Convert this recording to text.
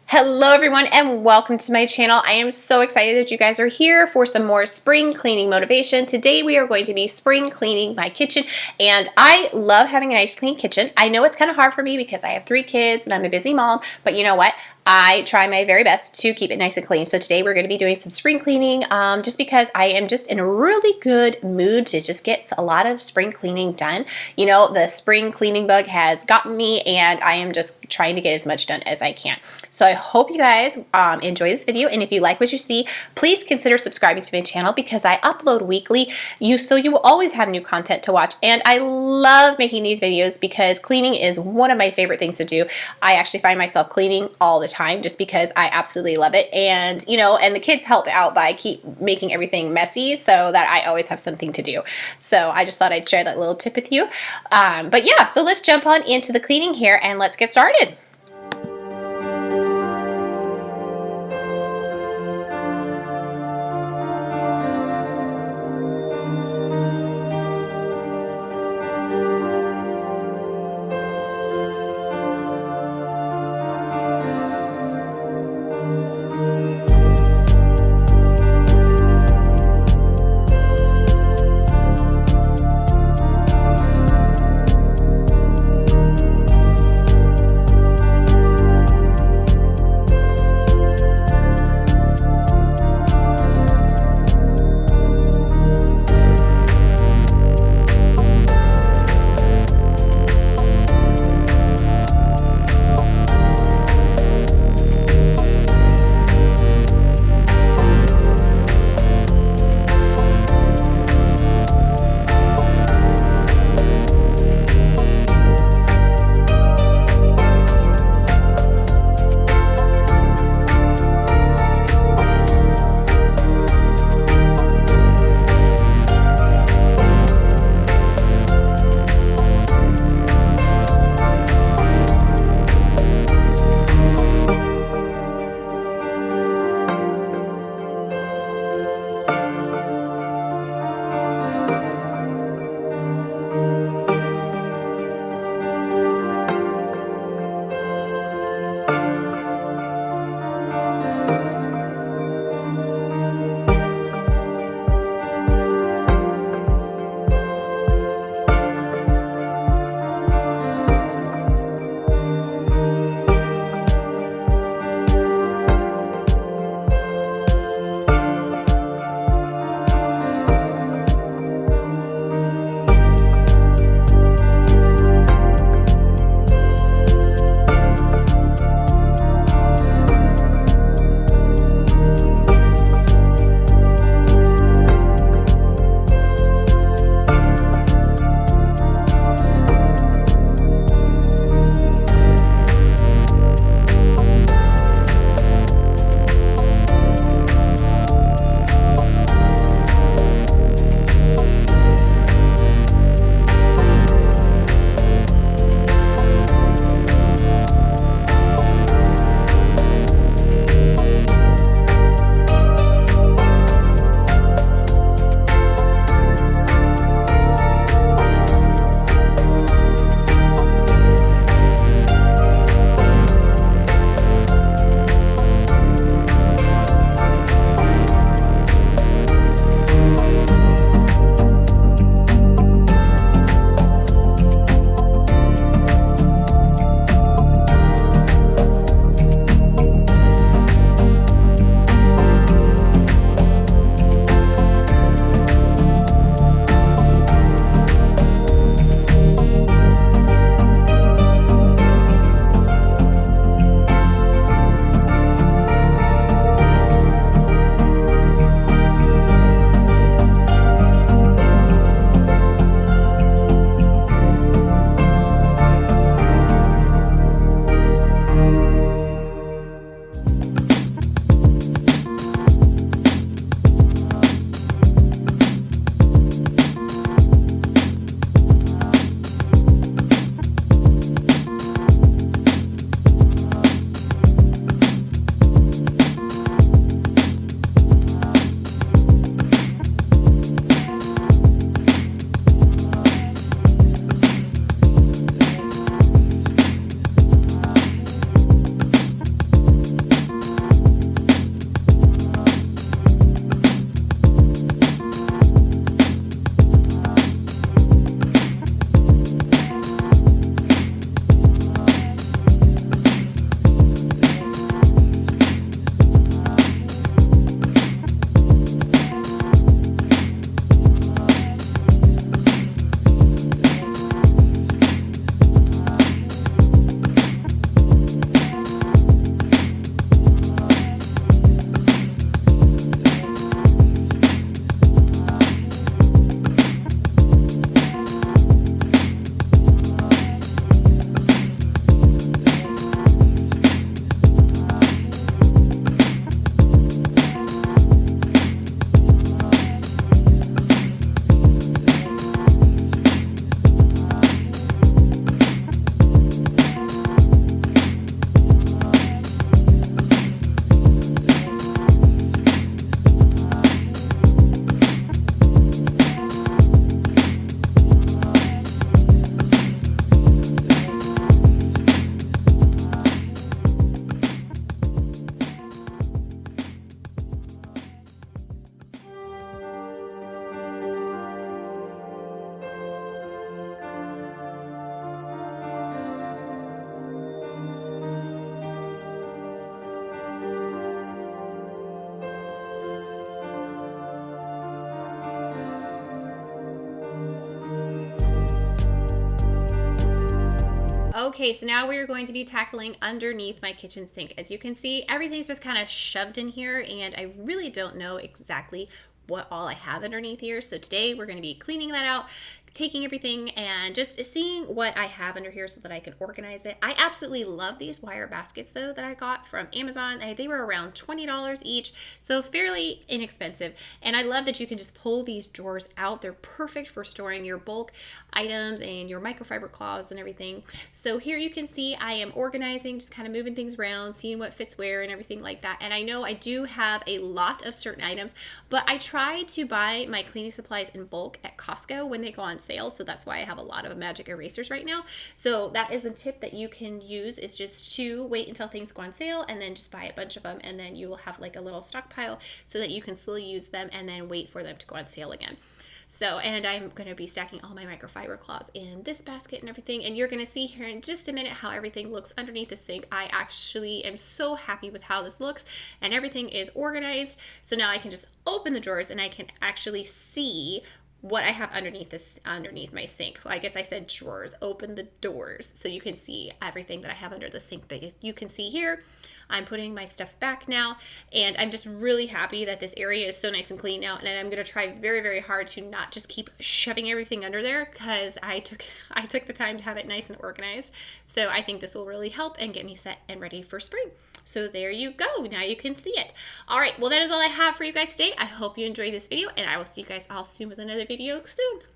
Hello everyone and welcome to my channel. I am so excited that you guys are here for some more spring cleaning motivation. Today we are going to be spring cleaning my kitchen, and I love having a nice clean kitchen. I know it's kind of hard for me because I have 3 kids and I'm a busy mom, but you know what? I try my very best to keep it nice and clean. So today we're going to be doing some spring cleaning just because I am just in a really good mood to just get a lot of spring cleaning done. You know, the spring cleaning bug has gotten me and I am just trying to get as much done as I can. So I hope you guys enjoy this video, and if you like what you see, please consider subscribing to my channel because I upload weekly, so you will always have new content to watch. And I love making these videos because cleaning is one of my favorite things to do. I actually find myself cleaning all the time just because I absolutely love it. And you know, and the kids help out by keep making everything messy so that I always have something to do. So I just thought I'd share that little tip with you. But yeah, so let's jump on into the cleaning here and let's get started. Okay, so now we're going to be tackling underneath my kitchen sink. As you can see, everything's just kind of shoved in here, and I really don't know exactly what all I have underneath here. So today we're going to be cleaning that out, taking everything and just seeing what I have under here so that I can organize it. I absolutely love these wire baskets though that I got from Amazon. They were around $20 each, so fairly inexpensive. And I love that you can just pull these drawers out. They're perfect for storing your bulk items and your microfiber cloths and everything. So here you can see I am organizing, just kind of moving things around, seeing what fits where and everything like that. And I know I do have a lot of certain items, but I try to buy my cleaning supplies in bulk at Costco when they go on sale. So that's why I have a lot of magic erasers right now. So that is a tip that you can use, is just to wait until things go on sale and then just buy a bunch of them, and then you will have like a little stockpile so that you can slowly use them and then wait for them to go on sale again. So, and I'm going to be stacking all my microfiber cloths in this basket and everything. And you're going to see here in just a minute how everything looks underneath the sink. I actually am so happy with how this looks, and everything is organized. So now I can just open the drawers and I can actually see what I have underneath my sink. Well, I guess I said drawers. Open the doors so you can see everything that I have under the sink. But you can see here, I'm putting my stuff back now, and I'm just really happy that this area is so nice and clean now. And I'm going to try very, very hard to not just keep shoving everything under there, because I took the time to have it nice and organized. So I think this will really help and get me set and ready for spring. So there you go. Now you can see it. All right. Well, that is all I have for you guys today. I hope you enjoyed this video, and I will see you guys all soon with another video soon.